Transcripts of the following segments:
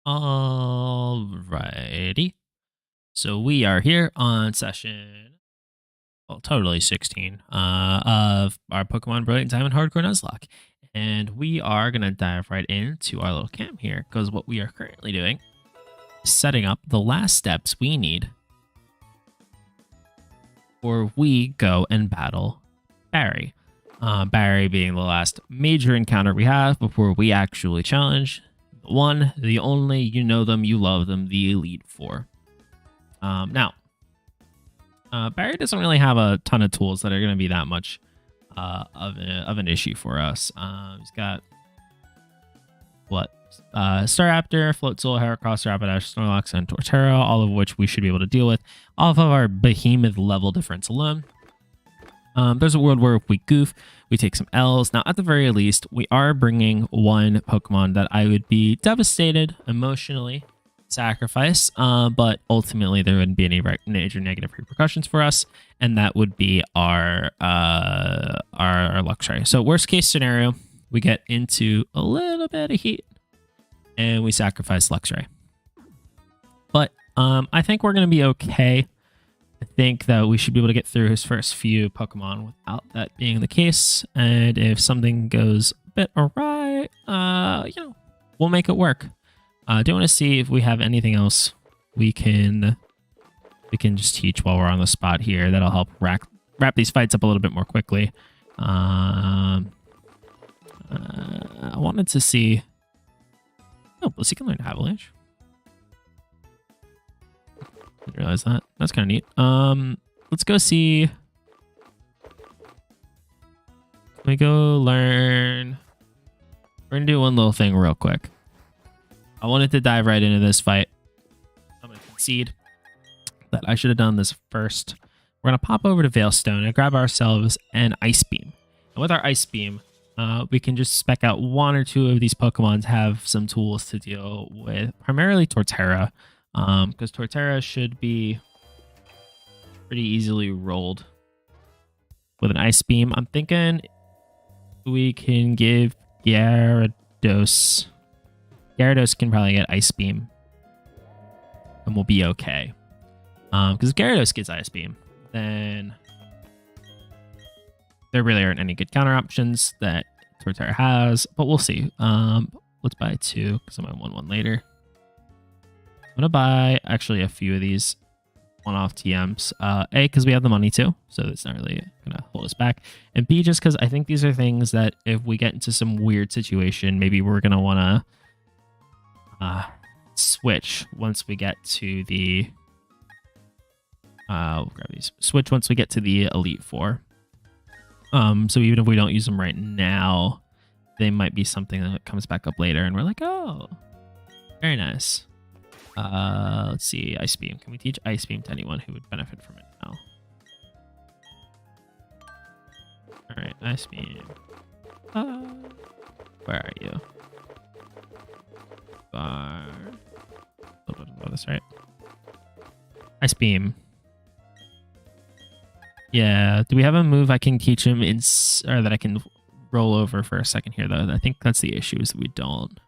Alrighty. So we are here on session, well, totally 16 of our Pokemon Brilliant Diamond Hardcore Nuzlocke. And we are going to dive right into our little camp here because what we are currently doing is setting up the last steps we need before we go and battle Barry. Barry being the last major encounter we have before we actually challenge the one, the only, you know them, you love them, the Elite Four. Now, Barry doesn't really have a ton of tools that are going to be that much of an issue for us. He's got Staraptor, Floatzel, Heracross, Rapidash, Snorlax, and Torterra, all of which we should be able to deal with off of our Behemoth level difference alone. There's a world where if we goof, we take some L's. Now, at the very least, we are bringing one Pokemon that I would be devastated emotionally sacrifice, but ultimately there wouldn't be any major negative repercussions for us, and that would be our Luxray. So worst case scenario, we get into a little bit of heat and we sacrifice Luxray. But I think we're going to be okay. I think that we should be able to get through his first few Pokemon without that being the case, and if something goes a bit awry, we'll make it work. I do want to see if we have anything else we can just teach while we're on the spot here. That'll help wrap these fights up a little bit more quickly. I wanted to see. Oh, Blissey can learn Avalanche. Didn't realize that. That's kind of neat. Let's go see. Let me go learn. We're gonna do one little thing real quick. I wanted to dive right into this fight. I'm going to concede that I should have done this first. We're going to pop over to Veilstone and grab ourselves an Ice Beam. And with our Ice Beam, we can just spec out one or two of these Pokemon to have some tools to deal with, primarily Torterra, because Torterra should be pretty easily rolled with an Ice Beam. I'm thinking we can give Gyarados. Gyarados can probably get Ice Beam, and we'll be okay. Because if Gyarados gets Ice Beam, then there really aren't any good counter options that Torterra has, but we'll see. Let's buy two, because I might want one later. I'm going to buy, actually, a few of these one-off TMs. A, because we have the money too, so it's not really going to hold us back. And B, just because I think these are things that if we get into some weird situation, maybe we're going to want to switch once we get to the we'll grab these. Switch once we get to the Elite Four. So even if we don't use them right now, they might be something that comes back up later and we're like, oh, very nice. Let's see, Ice Beam. Can we teach Ice Beam to anyone who would benefit from it now? All right, Ice Beam. Where are you? A little bit above this, right? Ice Beam. Yeah. Do we have a move I can teach him or that I can roll over for a second here, though? I think that's the issue, is that we don't.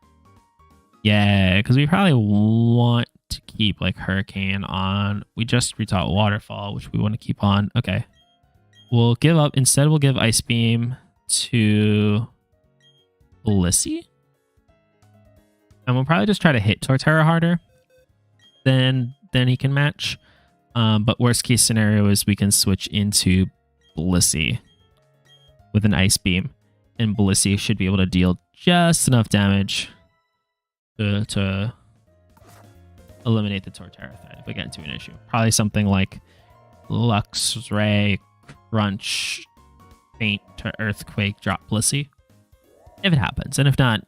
Yeah, because we probably want to keep like Hurricane on. We just retaught Waterfall, which we want to keep on. Okay. We'll give up. Instead, we'll give Ice Beam to Blissey. And we'll probably just try to hit Torterra harder than he can match. But worst case scenario is we can switch into Blissey with an Ice Beam. And Blissey should be able to deal just enough damage to eliminate the Torterra threat if we get into an issue. Probably something like Luxray, Crunch, Faint to Earthquake, drop Blissey. If it happens. And if not,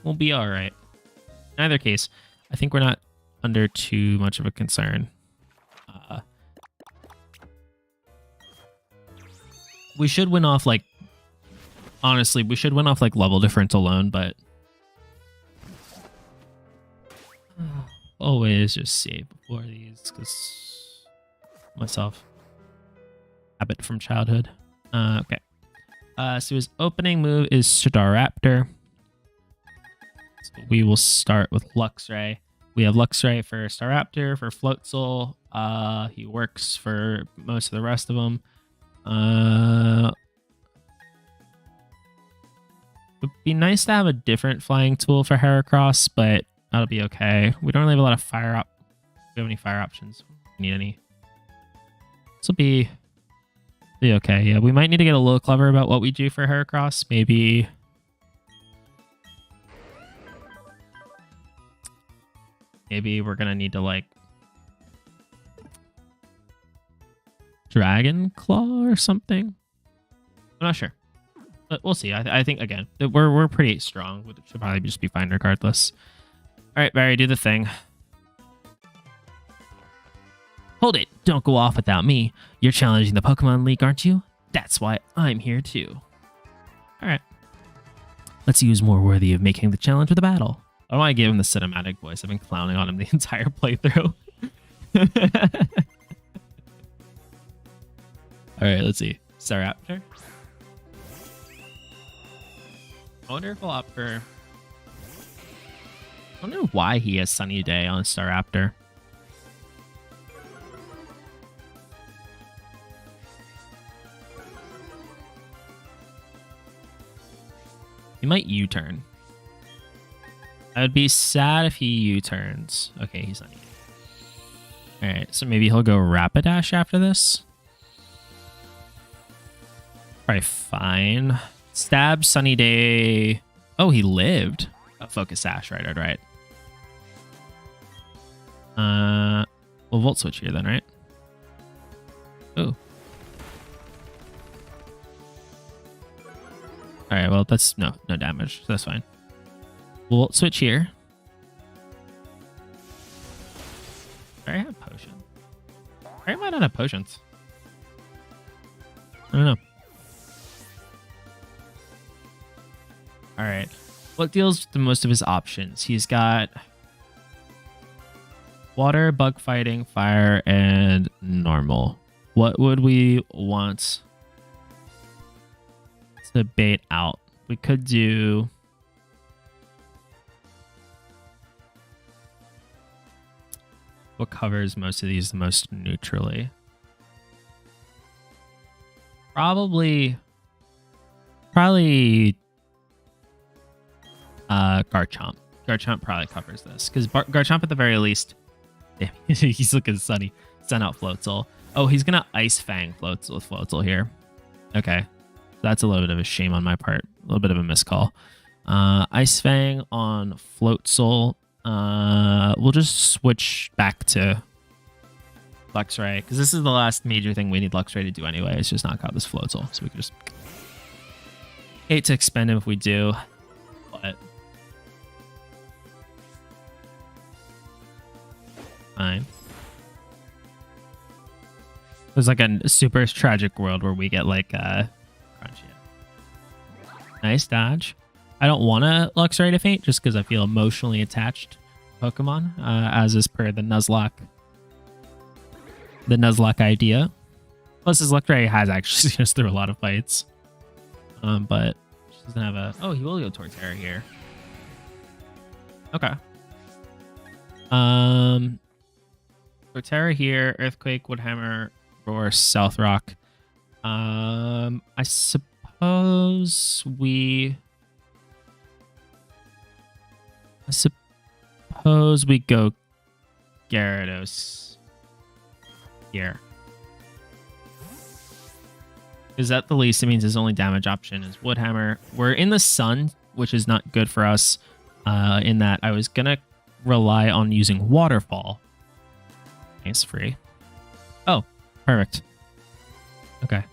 we'll be all right. In either case, I think we're not under too much of a concern. We should win off, like, honestly, we should win off, like, level difference alone, but always just save before these, because myself, habit from childhood. Okay. So his opening move is Staraptor. We will start with Luxray. We have Luxray for Staraptor, for Floatzel. He works for most of the rest of them. It would be nice to have a different flying tool for Heracross, but that'll be okay. We don't really have a lot of fire up. Do we have any fire options? We need any. This will be okay. Yeah, we might need to get a little clever about what we do for Heracross. Maybe we're gonna need to like Dragon Claw or something. I'm not sure, but we'll see. I think again we're pretty strong. We should probably just be fine regardless. All right, Barry, do the thing. Hold it! Don't go off without me. You're challenging the Pokemon League, aren't you? That's why I'm here too. All right, let's see who's more worthy of making the challenge with a battle. I don't want to give him the cinematic voice. I've been clowning on him the entire playthrough. All right, let's see. Staraptor. I wonder if we'll opt for... I wonder why he has Sunny Day on Staraptor. He might U-turn. I would be sad if he U-turns. Okay, he's not. Alright, so maybe he'll go Rapidash after this. Probably fine. Stab, Sunny Day. Oh, he lived. Oh, Focus Sash, right. We'll Volt Switch here then, right? Oh. Alright, well, that's no damage. So that's fine. We'll switch here. I have potion. Why might not have potions? I don't know. Alright. What deals with most of his options? He's got water, bug fighting, fire, and normal. What would we want to bait out? We could do... what covers most of these the most neutrally? Probably Garchomp. Garchomp probably covers this because Garchomp at the very least. Damn, he's looking sunny. Send out Floatzel. Oh, he's gonna Ice Fang Floatzel with Floatzel here. Okay, so that's a little bit of a shame on my part. A little bit of a miscall. Ice Fang on Floatzel. We'll just switch back to Luxray because this is the last major thing we need Luxray to do anyway. It's just knock out this Floatzel, so we can just hate to expend him if we do, but fine. There's like a super tragic world where we get like crunch. Yeah. Nice dodge. I don't want to Luxray to faint just because I feel emotionally attached to Pokemon, as is per the Nuzlocke idea. Plus, his Luxray has actually seen us through a lot of fights. But she doesn't have a... Oh, he will go Torterra here. Okay. Torterra here, Earthquake, Woodhammer, Roar, South Rock. I suppose we go Gyarados here. Because at the least, it means his only damage option is Woodhammer. We're in the sun, which is not good for us, in that I was going to rely on using Waterfall. It's free. Oh, perfect. Okay.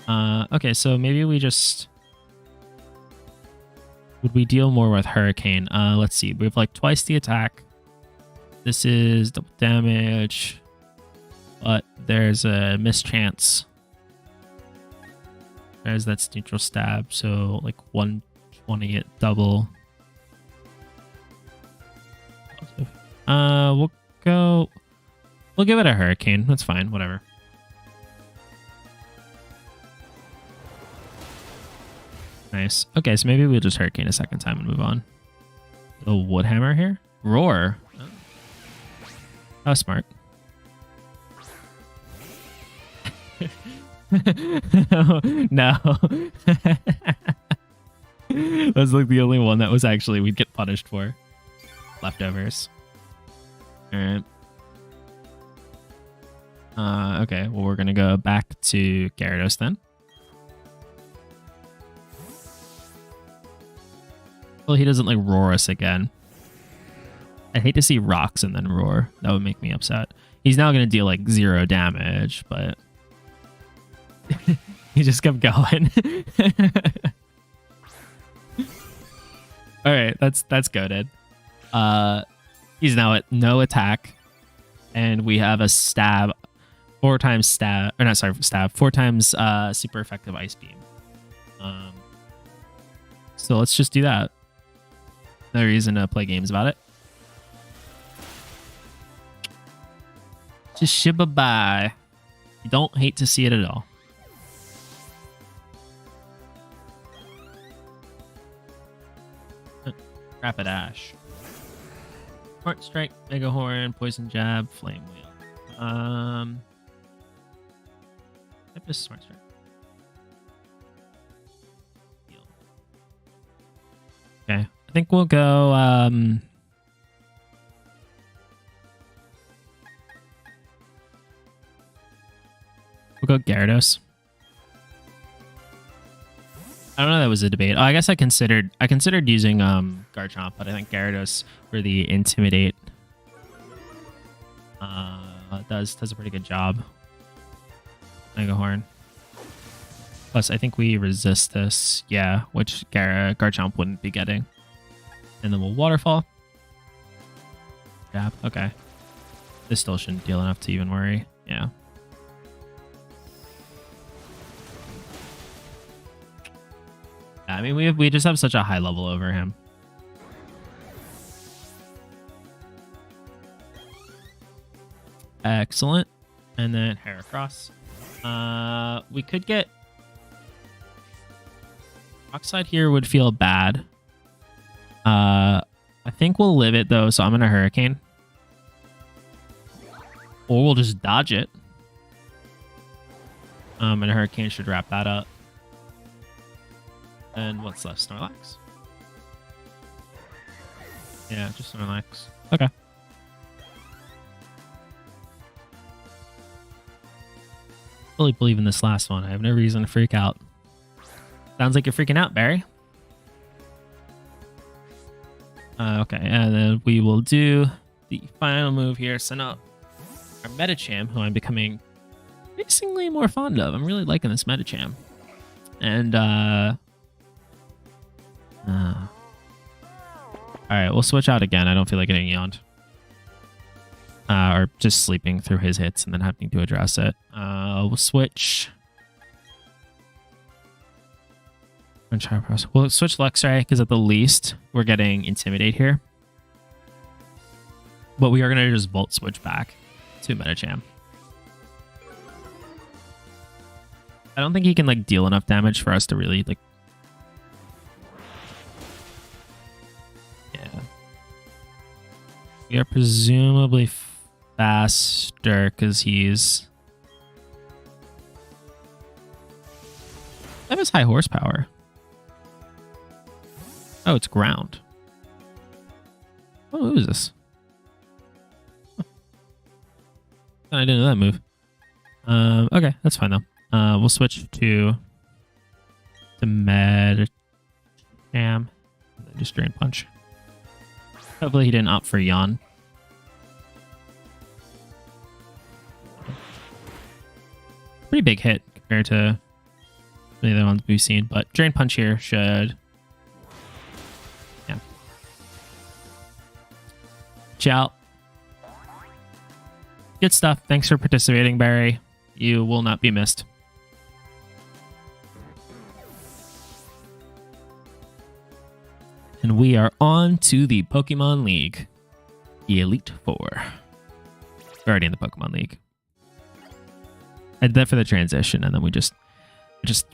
Okay, so maybe we just... Would we deal more with Hurricane? Let's see. We have like twice the attack. This is double damage. But there's a mischance. There's that's neutral stab. So like 120 at double. We'll give it a Hurricane. That's fine. Whatever. Nice. Okay, so maybe we'll just Hurricane a second time and move on. A wood hammer here? Roar. Oh. That was smart. No. That's like the only one that was actually we'd get punished for. Leftovers. Alright. Okay, well we're gonna go back to Gyarados then. Well, he doesn't like roar us again. I hate to see rocks and then roar. That would make me upset. He's now gonna deal like 0 damage, but he just kept going. All right, that's goated. He's now at no attack, and we have a stab, 4 times stab, or not sorry, stab, 4 times super effective ice beam. So let's just do that. No reason to play games about it. Just shiba bye. You don't hate to see it at all. Rapid Ash. Smart Strike, Mega Horn, Poison Jab, Flame Wheel. Just Smart Strike. Heal. Okay, I think we'll go. We'll go Gyarados. I don't know. That was a debate. Oh, I guess I considered using Garchomp, but I think Gyarados for the Intimidate does a pretty good job. Mega Horn. Plus, I think we resist this. Yeah, which Garchomp wouldn't be getting. And then we'll Waterfall. Jab. Okay. This still shouldn't deal enough to even worry. Yeah. I mean, we just have such a high level over him. Excellent. And then Heracross. We could get... Oxide here would feel bad. I think we'll live it, though, so I'm going to Hurricane. Or we'll just dodge it. And a Hurricane should wrap that up. And what's left? Snorlax? Yeah, just Snorlax. Okay. Fully believe in this last one. I have no reason to freak out. Sounds like you're freaking out, Barry. Okay, and then we will do the final move here. Send out our Medicham, who I'm becoming increasingly more fond of. I'm really liking this Medicham. And, alright, we'll switch out again. I don't feel like getting yawned. Or just sleeping through his hits and then having to address it. We'll switch. We'll switch Luxray because at the least we're getting Intimidate here. But we are going to just Volt Switch back to Medicham. I don't think he can like deal enough damage for us to really like... Yeah. We are presumably faster because he's... That was high horsepower. Oh, it's ground. Oh, who is this? Huh. I didn't know that move. Okay, that's fine though. We'll switch to Medicham. Just Drain Punch. Hopefully he didn't opt for Yawn. Pretty big hit compared to the other ones we've seen, but Drain Punch here should... Yeah. Ciao. Good stuff. Thanks for participating, Barry. You will not be missed. And we are on to the Pokemon League. The Elite Four. We're already in the Pokemon League. I did that for the transition, and then we just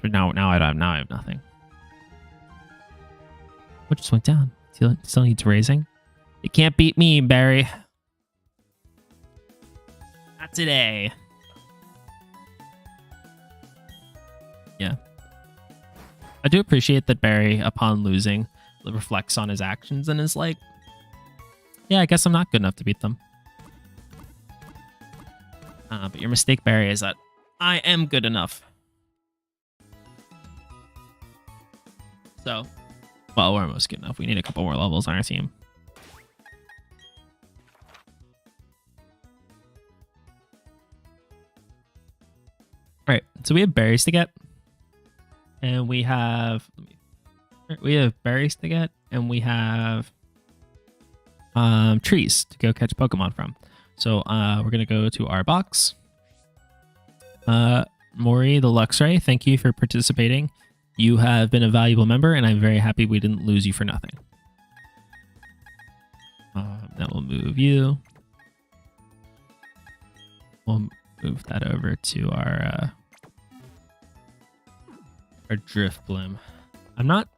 now I have nothing. What just went down? Still needs raising. You can't beat me, Barry. Not today. Yeah. I do appreciate that Barry, upon losing, reflects on his actions and is like, yeah, I guess I'm not good enough to beat them. But your mistake, Barry, is that I am good enough. So, well, we're almost good enough. We need a couple more levels on our team. All right, so we have berries to get. And we have berries to get, and we have trees to go catch Pokemon from. So we're gonna go to our box. Maury the Luxray, thank you for participating. You have been a valuable member, and I'm very happy we didn't lose you for nothing. That will move you. We'll move that over to our Drifblim. I'm not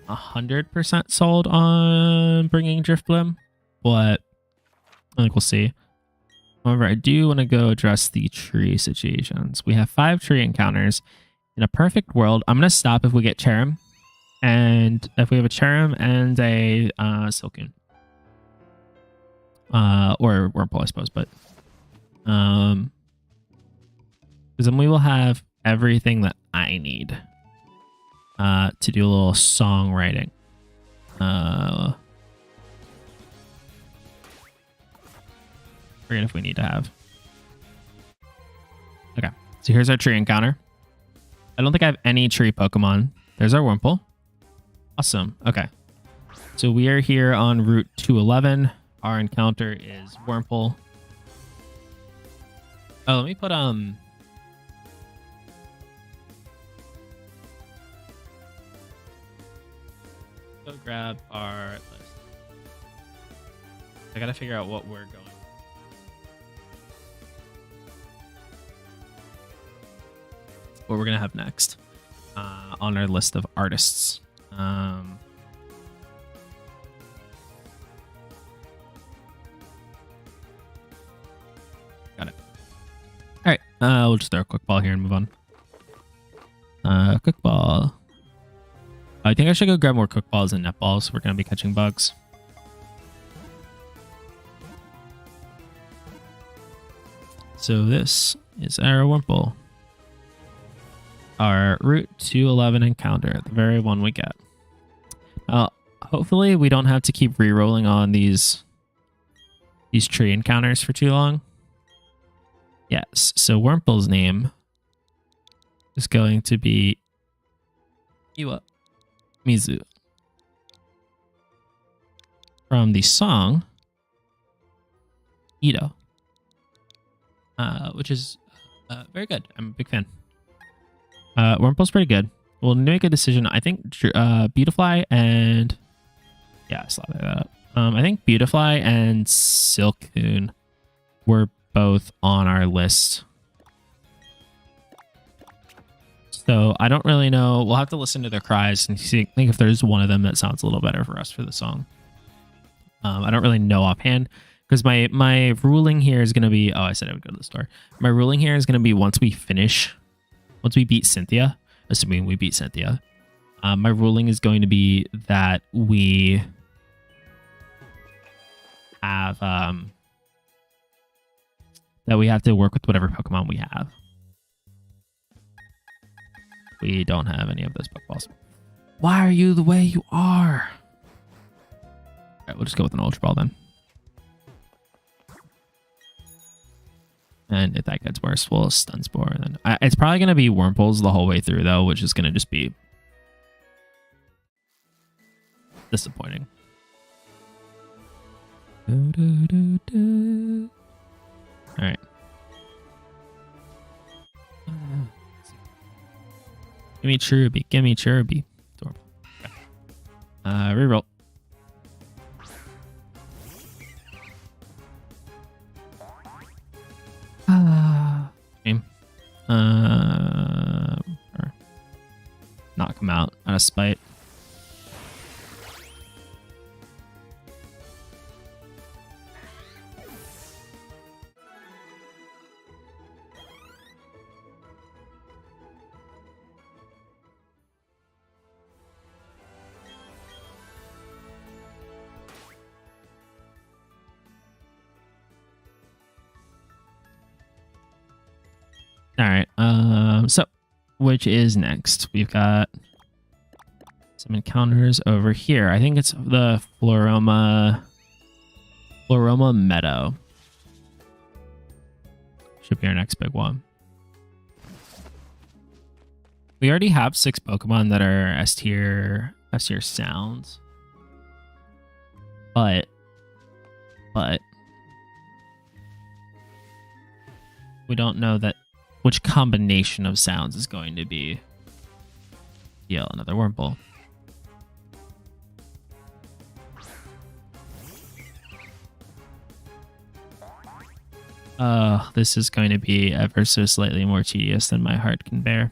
100% sold on bringing Drifblim, but I think we'll see. However, I do want to go address the tree situations. We have 5 tree encounters. In a perfect world, I'm going to stop if we get Cherim. And if we have a Cherim and a Silcoon. Or Wurmple, I suppose. But because then we will have everything that I need to do a little songwriting. Forget if we need to have. Okay, so here's our tree encounter. I don't think I have any tree Pokemon. There's our Wurmple. Awesome. Okay, so we are here on Route 211. Our encounter is Wurmple. Oh, let me put go grab our list. I gotta figure out what we're going. What we're gonna have next on our list of artists. Got it. All right, we'll just throw a quick ball here and move on. Quick ball. I think I should go grab more quick balls and net balls. We're gonna be catching bugs. So this is our Wurmple. Our Route 211 encounter, the very one we get. Hopefully we don't have to keep re-rolling on these tree encounters for too long. Yes, so Wurmple's name is going to be Mizu. From the song Ito, which is very good. I'm a big fan. Wurmple's pretty good. We'll make a decision. I think Beautifly and yeah, slap that up. I think Beautifly and Silcoon were both on our list. So I don't really know. We'll have to listen to their cries and think if there's one of them that sounds a little better for us for the song. I don't really know offhand because my ruling here is going to be. Oh, I said I would go to the store. My ruling here is going to be once we beat Cynthia, assuming we beat Cynthia, my ruling is going to be that we have to work with whatever Pokemon we have. We don't have any of those Pokeballs. Why are you the way you are? All right, we'll just go with an Ultra Ball then. And if that gets worse, we'll Stun Spore. And then it's probably going to be Wurmples the whole way through, though, which is going to just be disappointing. All right. Give me Cherubi. Give me Cherubi. Adorable. Okay. Reroll. Okay. Or knock him out out of spite. All right. So which is next? We've got some encounters over here. I think it's the Floroma Meadow. Should be our next big one. We already have 6 Pokemon that are S tier sounds. But we don't know that which combination of sounds is going to be. Yeah, another Wurmple. This is going to be ever so slightly more tedious than my heart can bear.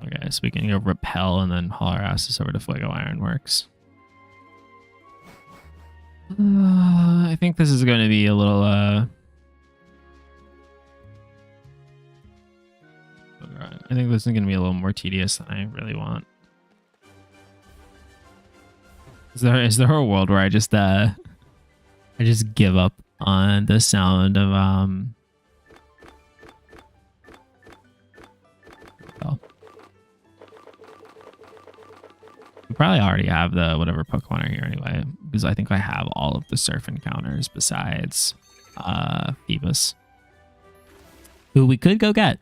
Okay, so we can go Repel and then haul our asses over to Fuego Ironworks. I think this is going to be a little... I think this is going to be a little more tedious than I really want. Is there a world where I just give up on the sound of Repel? We probably already have the whatever Pokemon are here anyway, because I think I have all of the surf encounters besides Phoebus, who we could go get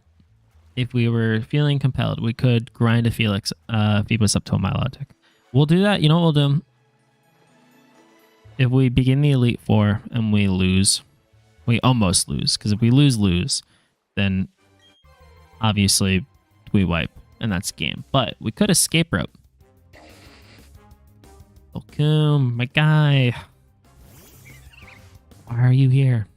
if we were feeling compelled. We could grind a Phoebus up to a Milotic. We'll do that. You know what we'll do? If we begin the Elite Four and we lose, we almost lose, because if we lose, then obviously we wipe, and that's game. But we could escape rope. Welcome, my guy. Why are you here?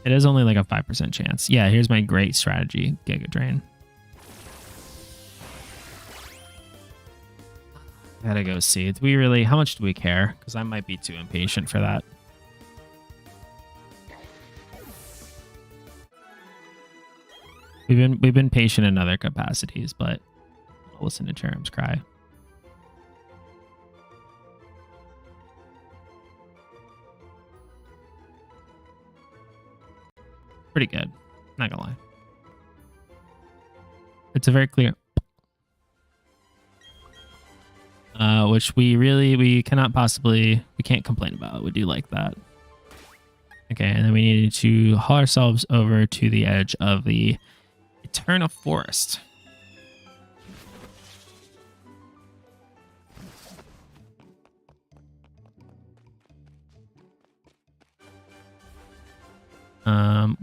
It is only like a 5% chance. Yeah, here's my great strategy, Giga Drain. Gotta go see. Do we really? How much do we care? Because I might be too impatient for that. We've been patient in other capacities, but I'll listen to Cherrim's cry. Pretty good, not gonna lie. It's a very clear, which we cannot possibly, we can't complain about. We do like that. Okay, and then we needed to haul ourselves over to the edge of the Eterna Forest.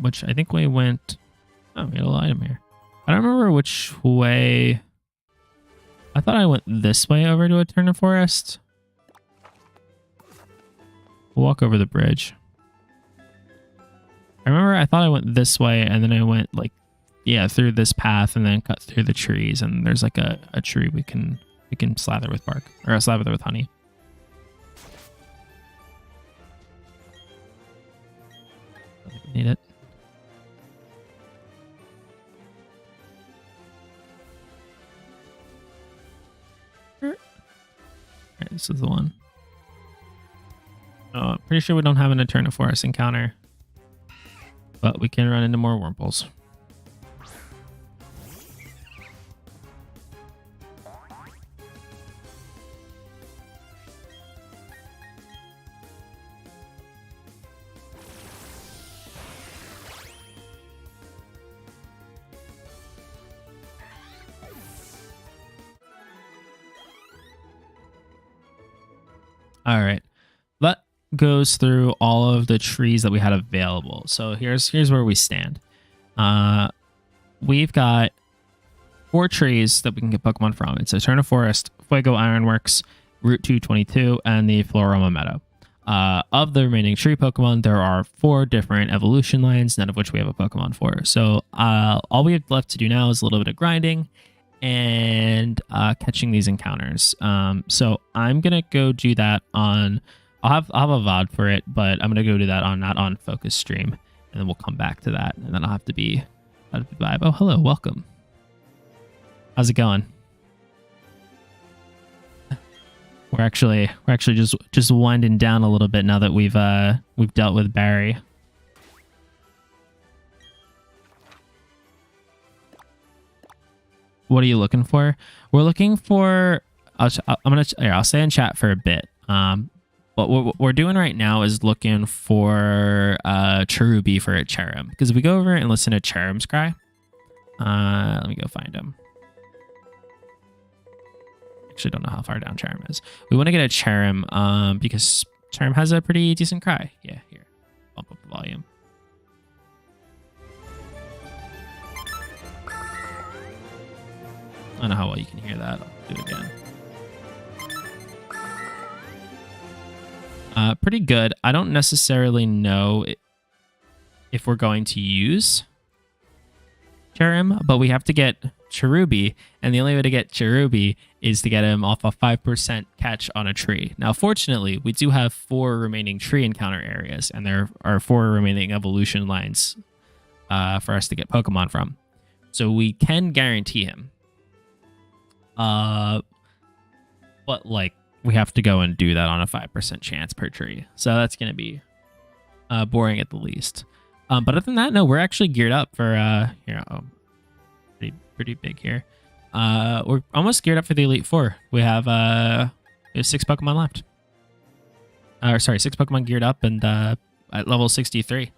Which I think we went... Oh, we got a little item here. I don't remember which way... I thought I went this way over to Eterna Forest. We'll walk over the bridge. I remember I thought I went this way, and then I went, like, yeah, through this path, and then cut through the trees, and there's, like, a tree we can slather with bark, or slather with honey. I think we need it. Alright, this is the one. Oh, pretty sure we don't have an Eterna Forest encounter. But we can run into more Wurmples. All right, that goes through all of the trees that we had available. So here's where we stand. We've got 4 trees that we can get Pokemon from. It's Eterna Forest, Fuego Ironworks, Route 222, and the Floroma Meadow. of the remaining tree Pokemon, there are 4 different evolution lines, none of which we have a Pokemon for. So all we have left to do now is a little bit of grinding and catching these encounters. So I'm gonna go do that on. I'll have a VOD for it, but I'm gonna go do that on not on Focus Stream, and then we'll come back to that, and then I'll have to be vibe. Oh, hello, welcome. How's it going? We're actually just winding down a little bit now that we've dealt with Barry. What are you looking for? We're looking for. I'll stay in chat for a bit. But what we're doing right now is looking for Cherubi for a Cherrim, because if we go over and listen to Cherim's cry, let me go find him. Actually, don't know how far down Cherim is. We want to get a Cherim because Cherim has a pretty decent cry. Yeah, here, bump up the volume. I don't know how well you can hear that. I'll do it again. Pretty good. I don't necessarily know if we're going to use Cherim, but we have to get Cherubi, and the only way to get Cherubi is to get him off a 5% catch on a tree. Now, fortunately, we do have 4 remaining tree encounter areas, and there are 4 remaining evolution lines for us to get Pokemon from. So we can guarantee him. But, like, we have to go and do that on a 5% chance per tree. So that's going to be boring at the least. But other than that, no, we're actually geared up for, pretty big here. We're almost geared up for the Elite Four. We have 6 Pokemon left. 6 Pokemon geared up, and at level 63,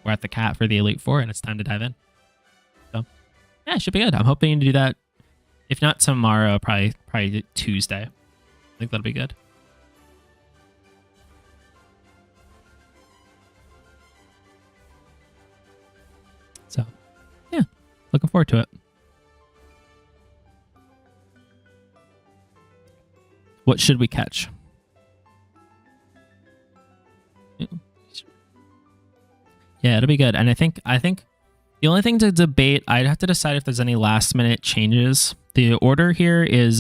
we're at the cap for the Elite Four, and it's time to dive in. So, yeah, it should be good. I'm hoping to do that, if not tomorrow, probably Tuesday. I think that'll be good. So, yeah, looking forward to it. What should we catch? Yeah, it'll be good. And I think the only thing to debate, I'd have to decide if there's any last minute changes. The order here is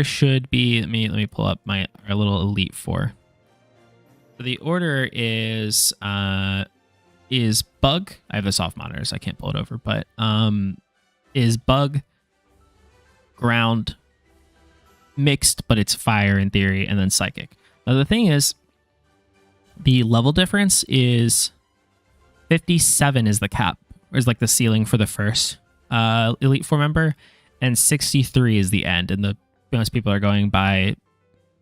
should be, let me pull up our little Elite Four. So the order is Bug. I have the soft monitors, so I can't pull it over, but is Bug, Ground, Mixed, but it's Fire in theory, and then Psychic. Now the thing is, the level difference is 57 is the cap, or is like the ceiling for the first Elite Four member, and 63 is the end. And the most people are going by,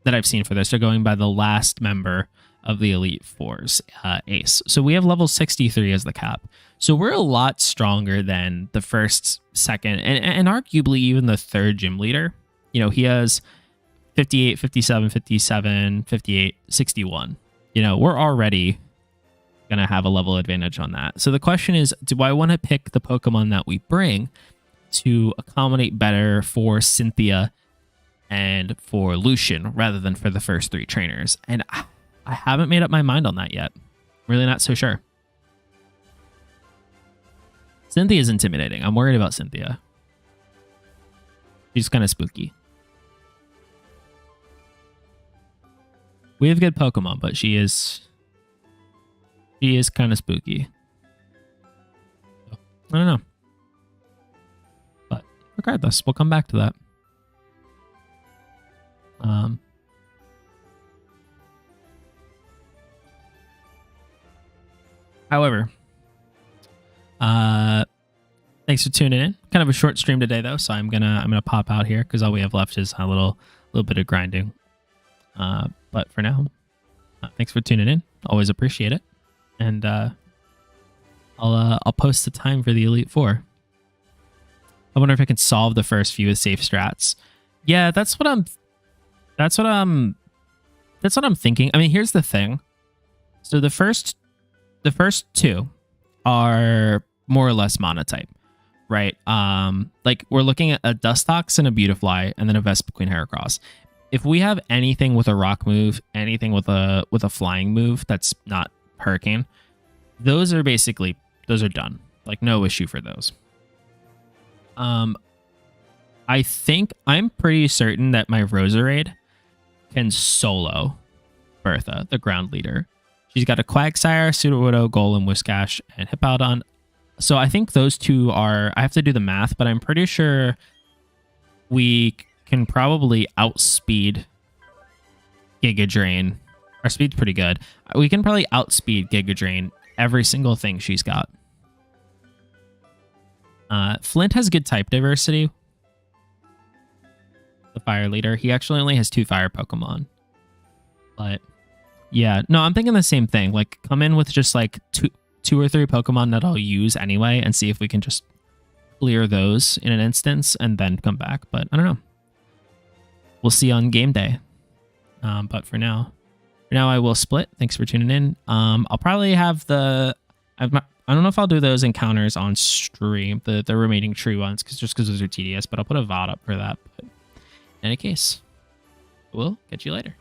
that I've seen for this, are going by the last member of the Elite Four's ace. So we have level 63 as the cap. So we're a lot stronger than the first, second, and arguably even the third gym leader. You know, he has 58, 57, 57, 58, 61. You know, we're already going to have a level advantage on that. So the question is, do I want to pick the Pokemon that we bring to accommodate better for Cynthia and for Lucian rather than for the first 3 trainers? And I haven't made up my mind on that yet. Really not so sure. Cynthia's intimidating. I'm worried about Cynthia. She's kind of spooky. We have good Pokemon, but she is kind of spooky. So, I don't know. But regardless, we'll come back to that. However, thanks for tuning in. Kind of a short stream today, though, so I'm gonna pop out here because all we have left is a little bit of grinding. But for now, thanks for tuning in. Always appreciate it, and I'll post the time for the Elite Four. I wonder if I can solve the first few with safe strats. Yeah, that's what I'm thinking. I mean, here's the thing. So the first 2 are more or less monotype, right? Like we're looking at a Dustox and a Beautifly, and then a Vespiquen Heracross. if we have anything with a rock move, anything with a flying move that's not hurricane, those are done. Like no issue for those. I'm pretty certain that my Roserade can solo Bertha, the ground leader. She's got a Quagsire, Sudowoodo, Golem, Whiscash, and Hippowdon. So I think those two are... I have to do the math, but I'm pretty sure we can probably outspeed Giga Drain. Our speed's pretty good. We can probably outspeed Giga Drain every single thing she's got. Flint has good type diversity. The fire leader. He actually only has 2 fire Pokemon. But yeah, no, I'm thinking the same thing. Like come in with just like two or three Pokemon that I'll use anyway and see if we can just clear those in an instance and then come back. But I don't know. We'll see on game day. But for now I will split. Thanks for tuning in. I'll probably have I don't know if I'll do those encounters on stream, the remaining tree ones, because those are tedious, but I'll put a VOD up for that. But in any case, we'll catch you later.